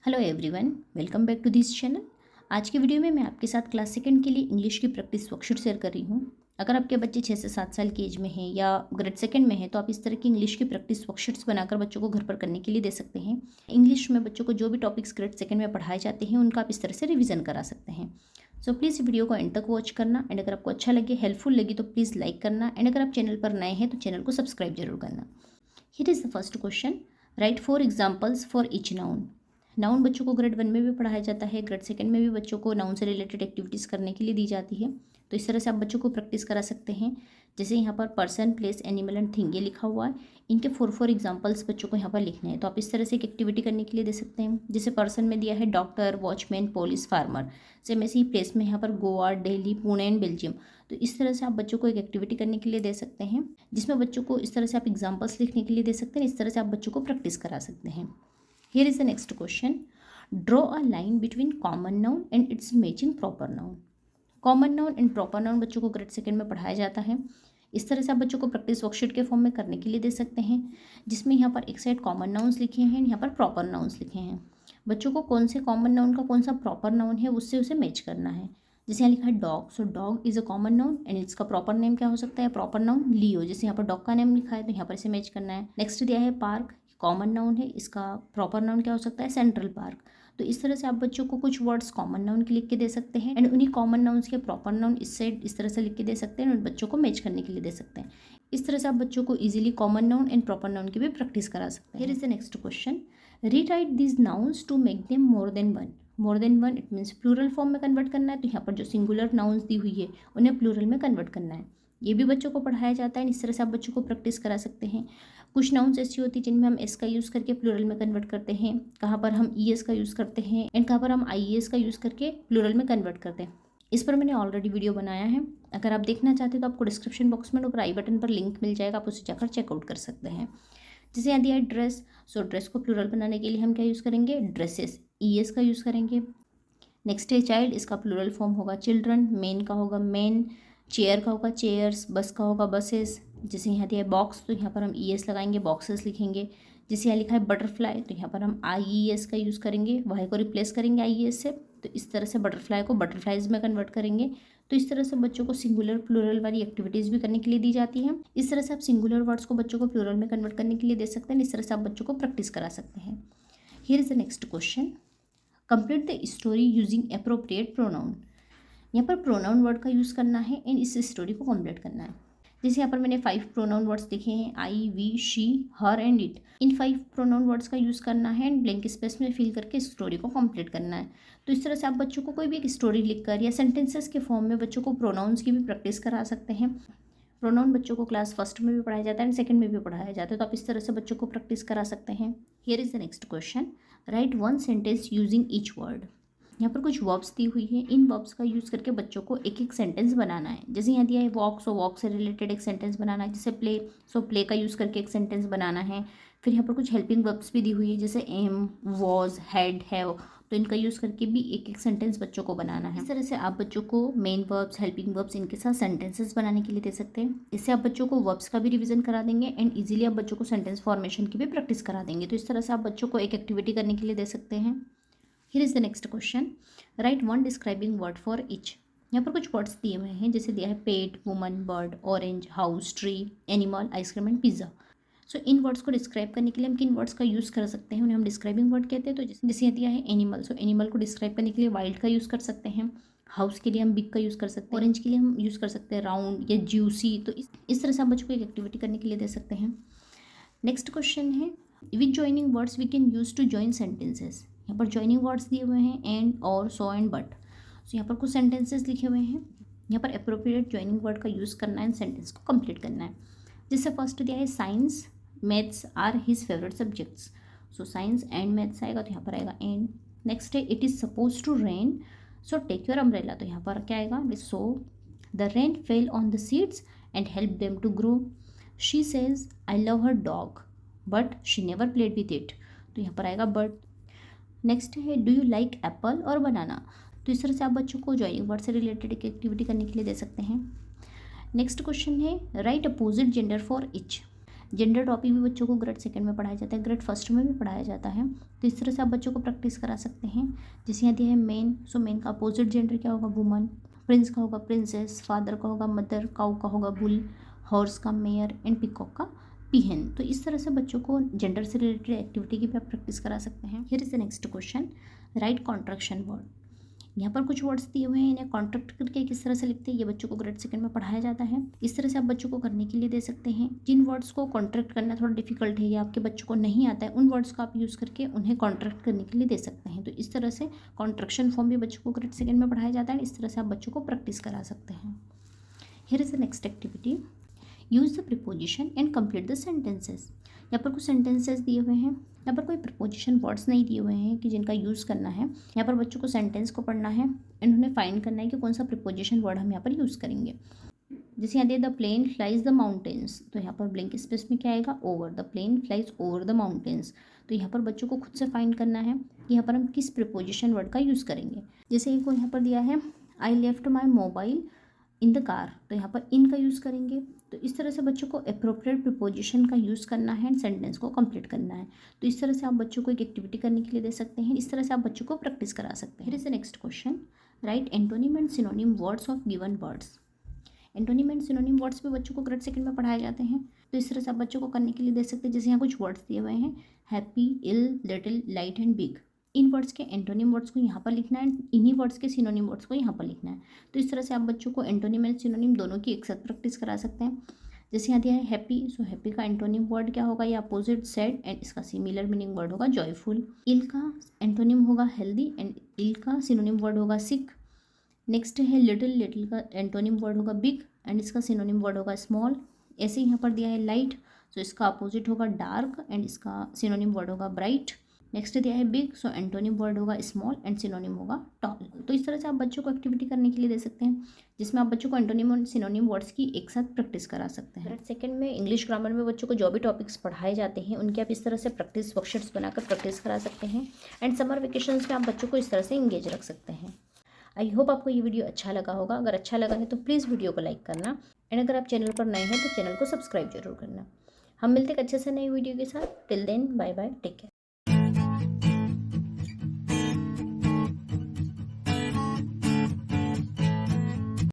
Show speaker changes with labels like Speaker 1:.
Speaker 1: Hello everyone, welcome back to this channel. आज के video में मैं आपके साथ क्लास सेकंड के लिए इंग्लिश की प्रैक्टिस वर्कशीट शेयर कर रही हूँ। अगर आपके बच्चे 6 से 7 साल की एज में हैं या ग्रेड सेकंड में हैं तो आप इस तरह की इंग्लिश की प्रैक्टिस वर्कशीट्स बनाकर बच्चों को घर पर करने के लिए दे सकते हैं। इंग्लिश में बच्चों को जो भी टॉपिक्स ग्रेड सेकंड में पढ़ाए जाते हैं उनका आप इस तरह से रिविजन करा सकते हैं। सो प्लीज़ वीडियो को एंड तक वॉच करना एंड अगर आपको अच्छा लगे, हेल्पफुल लगी तो प्लीज़ लाइक करना एंड अगर आप चैनल पर नए हैं तो चैनल को सब्सक्राइब जरूर करना। Here is the first question. Right 4 examples for each noun. Noun बच्चों को ग्रेड 1 में भी पढ़ाया जाता है, ग्रेड सेकंड में भी बच्चों को नाउन से रिलेटेड एक्टिविटीज़ करने के लिए दी जाती है। तो इस तरह से आप बच्चों को प्रैक्टिस करा सकते हैं। जैसे यहाँ पर person, place, animal and thing ये लिखा हुआ है। इनके 4 एग्जाम्पल्स बच्चों को यहाँ पर लिखने हैं। तो आप इस तरह से एक एक्टिविटी करने के लिए दे सकते हैं। जैसे पर्सन में दिया है doctor, watchman, police, farmer. Same ऐसे ही प्लेस में यहाँ पर गोवा, दिल्ली, पुणे एंड बेल्जियम। तो इस तरह से आप बच्चों को एक एक्टिविटी करने के लिए दे सकते हैं, जिसमें बच्चों को इस तरह से आप एग्जाम्पल्स लिखने के लिए दे सकते हैं। इस तरह से आप बच्चों को प्रैक्टिस करा सकते हैं। Here is the next question. Draw a line between common noun and it's matching proper noun. Common noun and proper noun बच्चों को ग्रेड सेकंड में पढ़ाया जाता है। इस तरह से आप बच्चों को प्रैक्टिस वर्कशीट के फॉर्म में करने के लिए दे सकते हैं, जिसमें यहाँ पर एक साइड कॉमन नाउन्स लिखे हैं, यहाँ पर प्रॉपर नाउन्स लिखे हैं। बच्चों को कौन से कॉमन नाउन का कौन सा प्रॉपर नाउन है उससे उसे मैच करना है। जैसे यहाँ लिखा है dog, so dog is a common noun and इसका प्रॉपर नेम क्या हो सकता है, प्रॉपर नाउन लियो। जैसे यहाँ पर डॉग का नेम लिखा है तो यहाँ पर इसे मैच करना है। नेक्स्ट दिया है पार्क, कॉमन नाउन है, इसका प्रॉपर नाउन क्या हो सकता है, सेंट्रल पार्क। तो इस तरह से आप बच्चों को कुछ वर्ड्स कॉमन नाउन के लिख के दे सकते हैं एंड उन्हीं कॉमन नाउन्स के प्रॉपर नाउन इस साइड इस तरह से लिख के दे सकते हैं और बच्चों को मैच करने के लिए दे सकते हैं। इस तरह से आप बच्चों को easily common noun and proper noun की भी प्रैक्टिस करा सकते हैं। Here is the next question. Rewrite these nouns to make them more than one. More than one it means plural form में कन्वर्ट करना है। तो यहाँ पर जो सिंगुलर नाउन्स दी हुई है उन्हें प्लूरल में कन्वर्ट करना है। ये भी बच्चों को पढ़ाया जाता है। इस तरह से आप बच्चों को प्रैक्टिस करा सकते हैं। कुछ नाउन्स ऐसी होती है जिनमें हम एस का यूज़ करके प्लूरल में कन्वर्ट करते हैं, कहाँ पर हम ई एस का यूज़ करते हैं एंड कहाँ पर हम आई एस का यूज़ करके प्लूरल में कन्वर्ट करते हैं। इस पर मैंने ऑलरेडी वीडियो बनाया है। अगर आप देखना चाहते हैं तो आपको डिस्क्रिप्शन बॉक्स में ऊपर आई बटन पर लिंक मिल जाएगा, आप उसे जाकर चेकआउट कर सकते हैं। जैसे यहाँ दिया है ड्रेस, सो ड्रेस को प्लूरल बनाने के लिए हम क्या यूज़ करेंगे, ड्रेसेस, ई एस का यूज़ करेंगे। नेक्स्ट है चाइल्ड, इसका प्लूरल फॉर्म होगा चिल्ड्रन। मेन का होगा मेन, चेयर का होगा चेयर्स, बस का होगा बसेस। जैसे यहाँ दिया है बॉक्स तो यहाँ पर हम ई एस लगाएंगे, बॉक्सेस लिखेंगे। जैसे यहाँ लिखा है बटरफ्लाई तो यहाँ पर हम आई ई एस का यूज़ करेंगे, वाई को रिप्लेस करेंगे आई एस से। तो इस तरह से बटरफ्लाई को बटरफ्लाइज में कन्वर्ट करेंगे। तो इस तरह से बच्चों को सिंगुलर प्लूरल वाली एक्टिविटीज़ भी करने के लिए दी जाती हैं। इस तरह से आप सिंगुलर वर्ड्स को बच्चों को प्लूरल में कन्वर्ट करने के लिए दे सकते हैं। इस तरह से आप बच्चों को प्रैक्टिस करा सकते हैं। Here is the next question. Complete the story using appropriate pronoun. यहाँ पर प्रोनाउन वर्ड का यूज़ करना है एंड इस स्टोरी को कंप्लीट करना है। जैसे यहाँ पर मैंने 5 प्रोनाउन वर्ड्स लिखे हैं, I, we, she, her and it. इन 5 प्रोनाउन वर्ड्स का यूज़ करना है एंड ब्लैंक स्पेस में फिल करके स्टोरी को कंप्लीट करना है। तो इस तरह से आप बच्चों को कोई भी एक स्टोरी लिखकर या सेंटेंसेस के फॉर्म में बच्चों को प्रोनाउंस की भी प्रैक्टिस करा सकते हैं। प्रोनाउन बच्चों को क्लास फर्स्ट में भी पढ़ाया जाता है एंड सेकंड में भी पढ़ाया जाता है। तो आप इस तरह से बच्चों को प्रैक्टिस करा सकते हैं। Here is the next question. Right 1 sentence using each word. यहाँ पर कुछ वर्ब्स दी हुई है, इन वर्ब्स का यूज़ करके बच्चों को एक एक सेंटेंस बनाना है। जैसे यहाँ दिया है वॉक, सो वॉक से रिलेटेड एक सेंटेंस बनाना है। जैसे प्ले, सो प्ले का यूज़ करके एक सेंटेंस बनाना है। फिर यहाँ पर कुछ हेल्पिंग वर्ब्स भी दी हुई है, जैसे एम, वॉज, हैड, हैव। तो इनका यूज़ करके भी एक एक सेंटेंस बच्चों को बनाना है। इस तरह से आप बच्चों को मेन वर्ब्स, हेल्पिंग वर्ब्स इनके साथ सेंटेंसेस बनाने के लिए दे सकते हैं। इससे आप बच्चों को वर्ब्स का भी रिवीजन करा देंगे एंड इजीली आप बच्चों को सेंटेंस फॉर्मेशन की भी प्रैक्टिस करा देंगे। तो इस तरह से आप बच्चों को एक एक्टिविटी करने के लिए दे सकते हैं। Here is the next question. Right 1 describing word for each. यहाँ पर कुछ वर्ड्स दिए हुए हैं, जैसे दिया है pet, woman, bird, orange, house, tree, animal, ice cream and pizza. So इन वर्ड्स को डिस्क्राइब करने के लिए हम किन वर्ड्स का यूज़ कर सकते हैं, उन्हें हम डिस्क्राइबिंग वर्ड कहते हैं। तो जैसे यहाँ दिया है एनिमल, सो एनिमल को डिस्क्राइब करने के लिए वाइल्ड का यूज़ कर सकते हैं। हाउस के लिए हम बिग का यूज़ कर सकते हैं। ऑरेंज के लिए हम यूज़ कर सकते हैं राउंड या ज्यूसी। तो इस तरह से आप बच्चों को एक एक्टिविटी करने के लिए दे सकते हैं। नेक्स्ट क्वेश्चन है which joining words we can use to join sentences. यहाँ पर जॉइनिंग वर्ड्स दिए हुए हैं एंड, और, सो एंड बट। सो यहाँ पर कुछ सेंटेंसेस लिखे हुए हैं। यहाँ पर अप्रोप्रिएट जॉइनिंग वर्ड का यूज़ करना है एंड सेंटेंस को कंप्लीट करना है। जैसे फर्स्ट दिया है science, maths are his favourite subjects. So science and maths आएगा तो यहाँ पर आएगा एंड। नेक्स्ट है it is suppose to rain, so take your umbrella. तो यहाँ पर क्या आएगा, so the rain fell on the seeds and help them to grow. She says I love her dog but she never played with it. तो यहाँ पर आएगा but. Next है डू यू लाइक एप्पल और बनाना। तो इस तरह से आप बच्चों को जॉइनिंग वर्ड से रिलेटेड एक एक्टिविटी करने के लिए दे सकते हैं। नेक्स्ट क्वेश्चन है right opposite gender for each. Gender topic भी बच्चों को ग्रेड सेकंड में पढ़ाया जाता है, ग्रेड फर्स्ट में भी पढ़ाया जाता है। तो इस तरह से आप बच्चों को प्रैक्टिस करा सकते हैं। जैसे यहाँ दिया है मेन, सो मेन का अपोजिट जेंडर क्या होगा, वुमन। प्रिंस का होगा प्रिंसेस, फादर का होगा मदर, काउ का होगा बुल, हॉर्स का मेयर एंड पिकॉक का पीहन। तो इस तरह से बच्चों को जेंडर से रिलेटेड एक्टिविटी की भी आप प्रैक्टिस करा सकते हैं। Here is the next question, right contraction word. यहाँ पर कुछ वर्ड्स दिए हुए हैं, इन्हें कॉन्ट्रैक्ट करके किस तरह से लिखते हैं ये बच्चों को ग्रेड सेकंड में पढ़ाया जाता है। इस तरह से आप बच्चों को करने के लिए दे सकते हैं। जिन वर्ड्स को कॉन्ट्रैक्ट करना थोड़ा डिफिकल्ट है या आपके बच्चों को नहीं आता है, उन वर्ड्स को आप यूज़ करके उन्हें कॉन्ट्रैक्ट करने के लिए दे सकते हैं। तो इस तरह से कॉन्ट्रैक्शन फॉर्म भी बच्चों को ग्रेड सेकंड में पढ़ाया जाता है। इस तरह से आप बच्चों को प्रैक्टिस करा सकते हैं। Here is the next activity, use the preposition and complete the sentences. यहाँ पर कुछ सेंटेंसेस दिए हुए हैं, यहाँ पर कोई प्रपोजिशन वर्ड्स नहीं दिए हुए हैं कि जिनका यूज़ करना है। यहाँ पर बच्चों को सेंटेंस को पढ़ना है एंड उन्हें फाइंड करना है कि कौन सा प्रपोजिशन वर्ड हम यहाँ पर यूज़ करेंगे। जैसे यहाँ दिया the plane flies the mountains, तो यहाँ पर ब्लैंक स्पेस में क्या आएगा, over. The plane flies over the mountains. तो यहाँ पर बच्चों को खुद से फाइंड करना है कि यहाँ पर हम किस प्रपोजिशन वर्ड का यूज़ करेंगे। जैसे इनको यहाँ पर दिया है I left my mobile in the car, तो यहाँ पर इन का यूज़ करेंगे। तो इस तरह से बच्चों को अप्रोप्रिएट प्रीपोजिशन का यूज़ करना है एंड सेंटेंस को कंप्लीट करना है। तो इस तरह से आप बच्चों को एक एक्टिविटी करने के लिए दे सकते हैं। इस तरह से आप बच्चों को प्रैक्टिस करा सकते हैं। Here is the next question, right antonym and synonym words of given words. Antonym and synonym words भी बच्चों को ग्रेड सेकंड में पढ़ाए जाते हैं। तो इस तरह से आप बच्चों को करने के लिए दे सकते हैं। जैसे यहाँ कुछ वर्ड्स दिए हुए हैं, happy, ill, little, light and big. इन वर्ड्स के एंटोनिम वर्ड्स को यहाँ पर लिखना है, इन्हीं वर्ड्स के सिनोनिम वर्ड्स को यहाँ पर लिखना है। तो इस तरह से आप बच्चों को एंटोनिम एंड सिनोनिम दोनों की एक साथ प्रैक्टिस करा सकते हैं। जैसे यहाँ दिया है हैप्पी, सो हैप्पी का एंटोनिम वर्ड क्या होगा, या अपोजिट सैड एंड इसका सिमिलर मीनिंग वर्ड होगा जॉयफुल। इल का एंटोनिम होगा हेल्दी एंड इल का सिनोनिम वर्ड होगा सिक। नेक्स्ट है लिटिल, लिटिल का एंटोनिम वर्ड होगा बिग एंड इसका सिनोनिम वर्ड होगा स्मॉल। ऐसे यहाँ पर दिया है लाइट, सो इसका अपोजिट होगा डार्क एंड इसका सिनोनिम वर्ड होगा ब्राइट। नेक्स्ट दिया है बिग, सो एंटोनिम वर्ड होगा स्मॉल एंड सिनोनिम होगा टॉल। तो इस तरह से आप बच्चों को एक्टिविटी करने के लिए दे सकते हैं, जिसमें आप बच्चों को एंटोनिम और सिनोनिम वर्ड्स की एक साथ प्रैक्टिस करा सकते हैं। सेकंड में इंग्लिश ग्रामर में बच्चों को जो भी टॉपिक्स पढ़ाए जाते हैं उनके आप इस तरह से प्रैक्टिस वर्कशीट्स बनाकर प्रैक्टिस करा सकते हैं। एंड समर वेकेशंस में आप बच्चों को इस तरह से इंगेज रख सकते हैं। आई होप आपको ये वीडियो अच्छा लगा होगा। अगर अच्छा लगा है तो प्लीज़ वीडियो को लाइक करना एंड अगर आप चैनल पर नए हैं तो चैनल को सब्सक्राइब जरूर करना। हम मिलते हैं एक अच्छे से नई वीडियो के साथ। Till then bye bye, take care.